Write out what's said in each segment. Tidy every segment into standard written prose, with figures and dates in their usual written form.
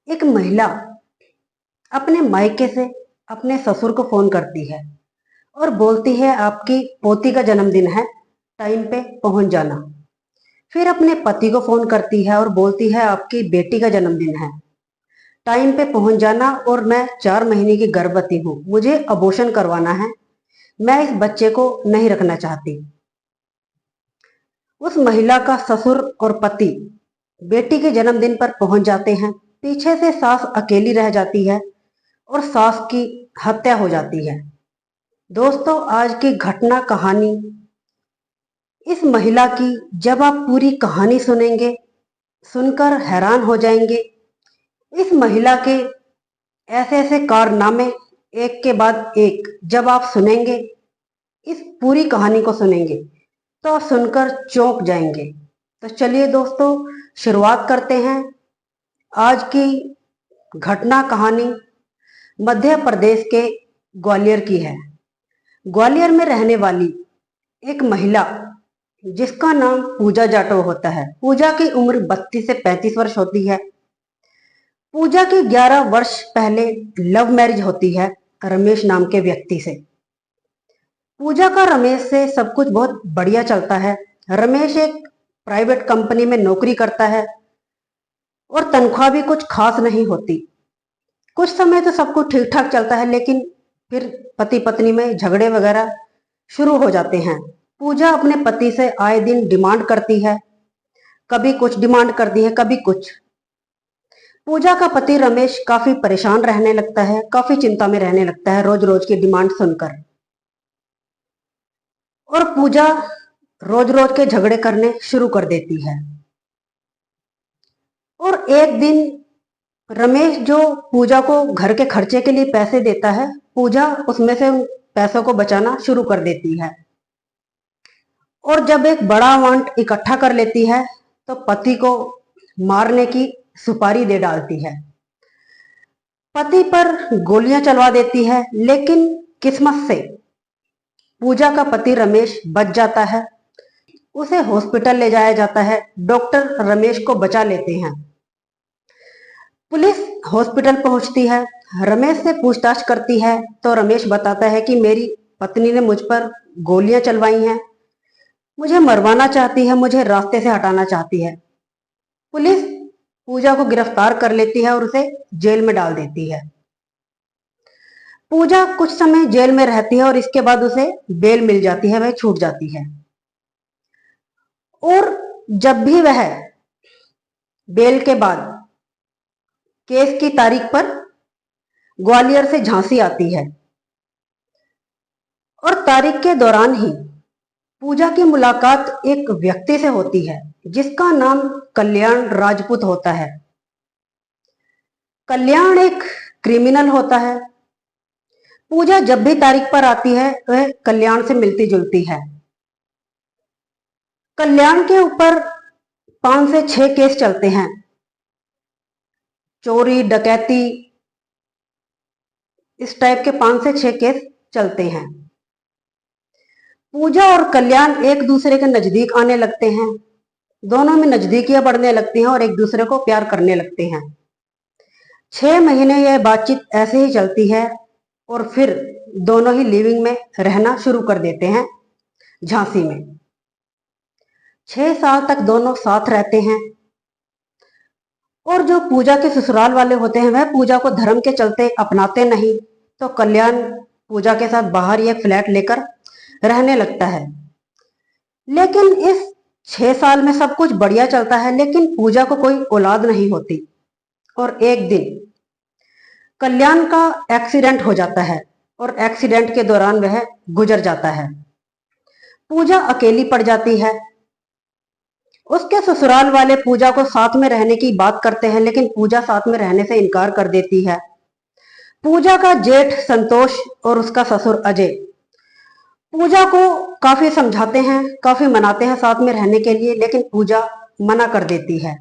एक महिला अपने मायके से अपने ससुर को फोन करती है और बोलती है आपकी पोती का जन्मदिन है, टाइम पे पहुंच जाना। फिर अपने पति को फोन करती है और बोलती है आपकी बेटी का जन्मदिन है, टाइम पे पहुंच जाना और मैं 4 महीने की गर्भवती हूँ, मुझे अबॉर्शन करवाना है, मैं इस बच्चे को नहीं रखना चाहती। उस महिला का ससुर और पति बेटी के जन्मदिन पर पहुंच जाते हैं। पीछे से सास अकेली रह जाती है और सास की हत्या हो जाती है। दोस्तों, आज की घटना कहानी इस महिला की, जब आप पूरी कहानी सुनेंगे सुनकर हैरान हो जाएंगे। इस महिला के ऐसे ऐसे कारनामे एक के बाद एक जब आप सुनेंगे, इस पूरी कहानी को सुनेंगे तो आप सुनकर चौंक जाएंगे। तो चलिए दोस्तों, शुरुआत करते हैं। आज की घटना कहानी मध्य प्रदेश के ग्वालियर की है। ग्वालियर में रहने वाली एक महिला जिसका नाम पूजा जाटव होता है। पूजा की उम्र 32 से 35 वर्ष होती है। पूजा की 11 वर्ष पहले लव मैरिज होती है रमेश नाम के व्यक्ति से। पूजा का रमेश से सब कुछ बहुत बढ़िया चलता है। रमेश एक प्राइवेट कंपनी में नौकरी करता है और तनख्वाह भी कुछ खास नहीं होती। कुछ समय तो सब कुछ ठीक ठाक चलता है, लेकिन फिर पति पत्नी में झगड़े वगैरह शुरू हो जाते हैं। पूजा अपने पति से आए दिन डिमांड करती है, कभी कुछ डिमांड करती है, कभी कुछ। पूजा का पति रमेश काफी परेशान रहने लगता है, काफी चिंता में रहने लगता है रोज रोज की डिमांड सुनकर। और पूजा रोज रोज के झगड़े करने शुरू कर देती है। और एक दिन रमेश जो पूजा को घर के खर्चे के लिए पैसे देता है, पूजा उसमें से उन पैसों को बचाना शुरू कर देती है। और जब एक बड़ा अमाउंट इकट्ठा कर लेती है तो पति को मारने की सुपारी दे डालती है। पति पर गोलियां चलवा देती है, लेकिन किस्मत से पूजा का पति रमेश बच जाता है। उसे हॉस्पिटल ले जाया जाता है। डॉक्टर रमेश को बचा लेते हैं। पुलिस हॉस्पिटल पहुंचती है, रमेश से पूछताछ करती है तो रमेश बताता है कि मेरी पत्नी ने मुझ पर गोलियां चलवाई हैं, मुझे मरवाना चाहती है, मुझे रास्ते से हटाना चाहती है। पुलिस पूजा को गिरफ्तार कर लेती है और उसे जेल में डाल देती है। पूजा कुछ समय जेल में रहती है और इसके बाद उसे बेल मिल जाती है, वह छूट जाती है। और जब भी वह बेल के बाद केस की तारीख पर ग्वालियर से झांसी आती है और तारीख के दौरान ही पूजा की मुलाकात एक व्यक्ति से होती है जिसका नाम कल्याण राजपूत होता है। कल्याण एक क्रिमिनल होता है। पूजा जब भी तारीख पर आती है वह कल्याण से मिलती जुलती है। कल्याण के ऊपर 5 से 6 केस चलते हैं, चोरी डकैती, इस टाइप के 5 से 6 केस चलते हैं। पूजा और कल्याण एक दूसरे के नजदीक आने लगते हैं, दोनों में नजदीकियां बढ़ने लगती हैं और एक दूसरे को प्यार करने लगते हैं। 6 महीने यह बातचीत ऐसे ही चलती है और फिर दोनों ही लिविंग में रहना शुरू कर देते हैं झांसी में। 6 साल तक दोनों साथ रहते हैं। और जो पूजा के ससुराल वाले होते हैं वह पूजा को धर्म के चलते अपनाते नहीं, तो कल्याण पूजा के साथ बाहर एक फ्लैट लेकर रहने लगता है। लेकिन इस 6 साल में सब कुछ बढ़िया चलता है, लेकिन पूजा को कोई औलाद नहीं होती। और एक दिन कल्याण का एक्सीडेंट हो जाता है और एक्सीडेंट के दौरान वह गुजर जाता है। पूजा अकेली पड़ जाती है। उसके ससुराल वाले पूजा को साथ में रहने की बात करते हैं, लेकिन पूजा साथ में रहने से इनकार कर देती है। पूजा का जेठ संतोष और उसका ससुर अजय पूजा को काफी समझाते हैं, काफी मनाते हैं साथ में रहने के लिए, लेकिन पूजा मना कर देती है।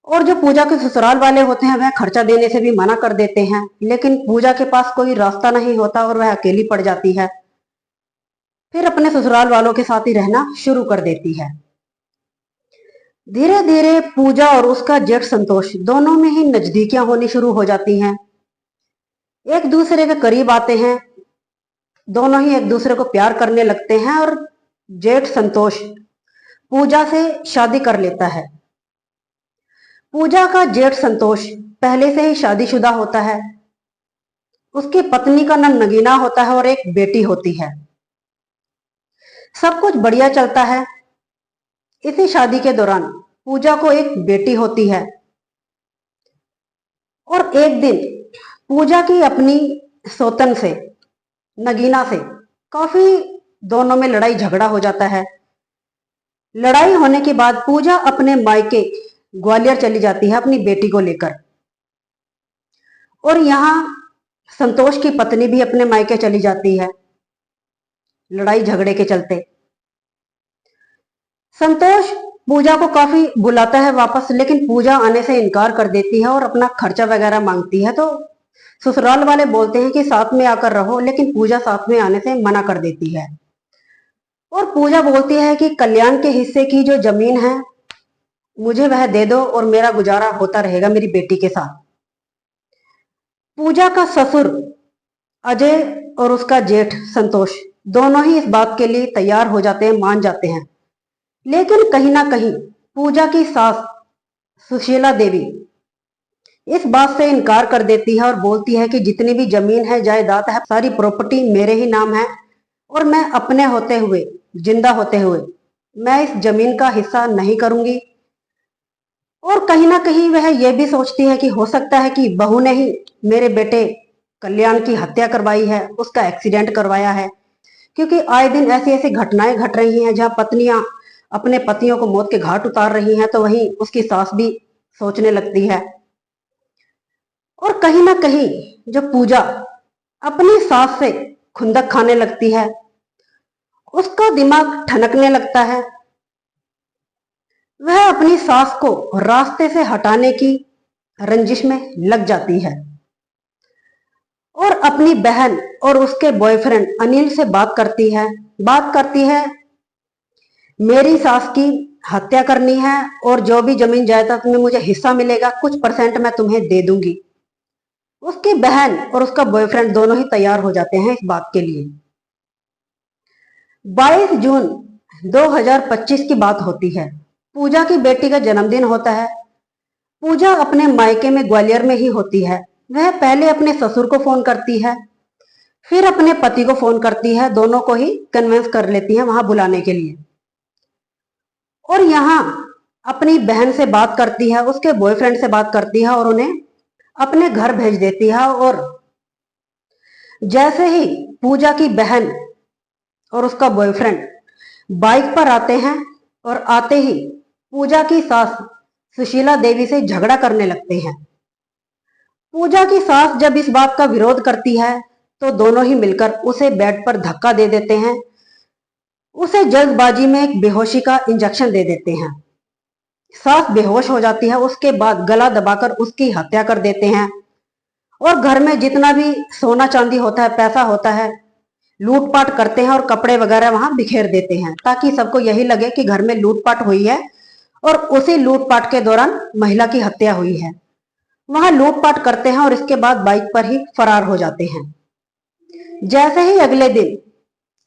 और जो पूजा के ससुराल वाले होते हैं वह खर्चा देने से भी मना कर देते हैं, लेकिन पूजा के पास कोई रास्ता नहीं होता और वह अकेली पड़ जाती है। फिर अपने ससुराल वालों के साथ ही रहना शुरू कर देती है। धीरे धीरे पूजा और उसका जेठ संतोष दोनों में ही नजदीकियां होनी शुरू हो जाती हैं। एक दूसरे के करीब आते हैं। दोनों ही एक दूसरे को प्यार करने लगते हैं और जेठ संतोष पूजा से शादी कर लेता है। पूजा का जेठ संतोष पहले से ही शादीशुदा होता है। उसकी पत्नी का नाम नगीना होता है और एक बेटी होती है। सब कुछ बढ़िया चलता है। इसी शादी के दौरान पूजा को एक बेटी होती है और एक दिन पूजा की अपनी सौतन से, नगीना से, काफी दोनों में लड़ाई झगड़ा हो जाता है। लड़ाई होने के बाद पूजा अपने मायके ग्वालियर चली जाती है अपनी बेटी को लेकर, और यहाँ संतोष की पत्नी भी अपने मायके चली जाती है लड़ाई झगड़े के चलते। संतोष पूजा को काफी बुलाता है वापस, लेकिन पूजा आने से इनकार कर देती है और अपना खर्चा वगैरह मांगती है। तो ससुराल वाले बोलते हैं कि साथ में आकर रहो, लेकिन पूजा साथ में आने से मना कर देती है और पूजा बोलती है कि कल्याण के हिस्से की जो जमीन है मुझे वह दे दो और मेरा गुजारा होता रहेगा मेरी बेटी के साथ। पूजा का ससुर अजय और उसका जेठ संतोष दोनों ही इस बात के लिए तैयार हो जाते हैं, मान जाते हैं। लेकिन कहीं ना कहीं पूजा की सास सुशीला देवी इस बात से इनकार कर देती है और बोलती है कि जितनी भी जमीन है, जायदाद है, सारी प्रॉपर्टी मेरे ही नाम है और मैं अपने होते हुए, जिंदा होते हुए, मैं इस जमीन का हिस्सा नहीं करूंगी। और कहीं ना कहीं वह यह भी सोचती है कि हो सकता है कि बहू ने ही मेरे बेटे कल्याण की हत्या करवाई है, उसका एक्सीडेंट करवाया है, क्योंकि आए दिन ऐसी ऐसी घटनाएं घट रही हैं जहां पत्नियां अपने पतियों को मौत के घाट उतार रही हैं, तो वहीं उसकी सास भी सोचने लगती है। और कहीं ना कहीं जो पूजा अपनी सास से खुंदक खाने लगती है, उसका दिमाग ठनकने लगता है। वह अपनी सास को रास्ते से हटाने की रंजिश में लग जाती है और अपनी बहन और उसके बॉयफ्रेंड अनिल से बात करती है मेरी सास की हत्या करनी है और जो भी जमीन जायदाद में मुझे हिस्सा मिलेगा कुछ परसेंट मैं तुम्हें दे दूंगी। उसकी बहन और उसका बॉयफ्रेंड दोनों ही तैयार हो जाते हैं इस बात के लिए। 22 जून 2025 की बात होती है। पूजा की बेटी का जन्मदिन होता है। पूजा अपने मायके में ग्वालियर में ही होती है। वह पहले अपने ससुर को फोन करती है, फिर अपने पति को फोन करती है, दोनों को ही कन्विंस कर लेती है वहां बुलाने के लिए। और यहाँ अपनी बहन से बात करती है, उसके बॉयफ्रेंड से बात करती है और उन्हें अपने घर भेज देती है। और जैसे ही पूजा की बहन और उसका बॉयफ्रेंड बाइक पर आते हैं और आते ही पूजा की सास सुशीला देवी से झगड़ा करने लगते हैं। पूजा की सास जब इस बात का विरोध करती है तो दोनों ही मिलकर उसे बेड पर धक्का दे देते हैं, उसे जल्दबाजी में एक बेहोशी का इंजेक्शन दे देते हैं। सास बेहोश हो जाती है, उसके बाद गला दबाकर उसकी हत्या कर देते हैं और घर में जितना भी सोना चांदी होता है, पैसा होता है, लूटपाट करते हैं और कपड़े वगैरह वहां बिखेर देते हैं, ताकि सबको यही लगे कि घर में लूटपाट हुई है और उसी लूटपाट के दौरान महिला की हत्या हुई है। वहां लूटपाट करते हैं और इसके बाद बाइक पर ही फरार हो जाते हैं। जैसे ही अगले दिन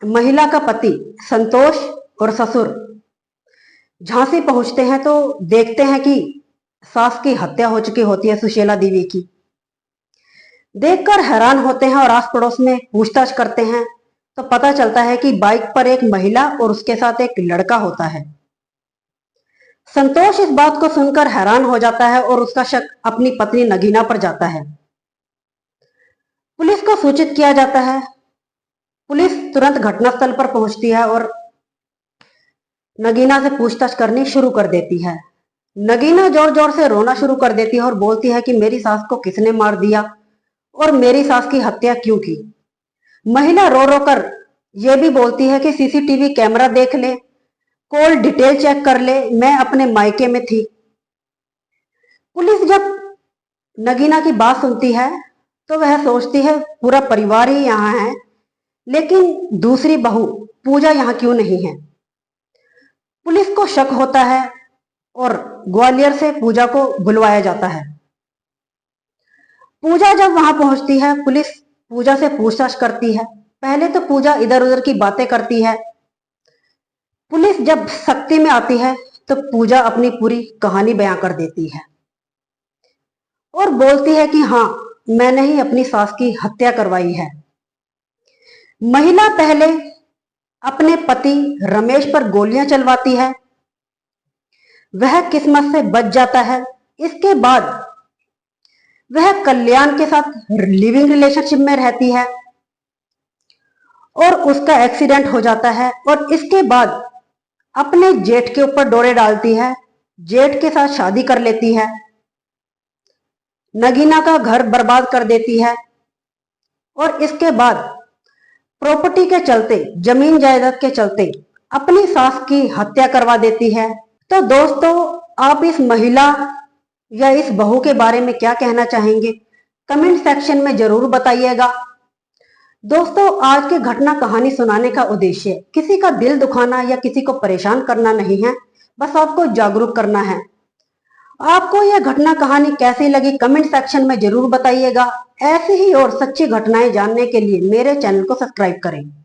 महिला का पति संतोष और ससुर झांसी पहुंचते हैं तो देखते हैं कि सास की हत्या हो चुकी होती है सुशीला देवी की। देखकर हैरान होते हैं और आस पड़ोस में पूछताछ करते हैं तो पता चलता है कि बाइक पर एक महिला और उसके साथ एक लड़का होता है। संतोष इस बात को सुनकर हैरान हो जाता है और उसका शक अपनी पत्नी नगीना पर जाता है। पुलिस को सूचित किया जाता है। पुलिस तुरंत घटनास्थल पर पहुंचती है और नगीना से पूछताछ करनी शुरू कर देती है। नगीना जोर जोर से रोना शुरू कर देती है और बोलती है कि मेरी सास को किसने मार दिया और मेरी सास की हत्या क्यों की। महिला रो रो कर यह भी बोलती है कि सीसीटीवी कैमरा देख ले, कॉल डिटेल चेक कर ले, मैं अपने मायके में थी। पुलिस जब नगीना की बात सुनती है तो वह सोचती है पूरा परिवार ही यहाँ है, लेकिन दूसरी बहू पूजा यहाँ क्यों नहीं है। पुलिस को शक होता है और ग्वालियर से पूजा को बुलवाया जाता है। पूजा जब वहां पहुंचती है, पुलिस पूजा से पूछताछ करती है। पहले तो पूजा इधर उधर की बातें करती है। पुलिस जब सख्ती में आती है तो पूजा अपनी पूरी कहानी बयां कर देती है और बोलती है कि हाँ, मैंने ही अपनी सास की हत्या करवाई है। महिला पहले अपने पति रमेश पर गोलियां चलवाती है, वह किस्मत से बच जाता है। इसके बाद वह कल्याण के साथ लिविंग रिलेशनशिप में रहती है और उसका एक्सीडेंट हो जाता है और इसके बाद अपने जेठ के ऊपर डोरे डालती है, जेठ के साथ शादी कर लेती है, नगीना का घर बर्बाद कर देती है और इसके बाद प्रॉपर्टी के चलते, जमीन जायदाद के चलते अपनी सास की हत्या करवा देती है। तो दोस्तों, आप इस महिला या इस बहू के बारे में क्या कहना चाहेंगे? कमेंट सेक्शन में जरूर बताइएगा। दोस्तों, आज की घटना कहानी सुनाने का उद्देश्य किसी का दिल दुखाना या किसी को परेशान करना नहीं है, बस आपको जागरूक करना है। आपको यह घटना कहानी कैसी लगी कमेंट सेक्शन में जरूर बताइएगा। ऐसी ही और सच्ची घटनाएं जानने के लिए मेरे चैनल को सब्सक्राइब करें।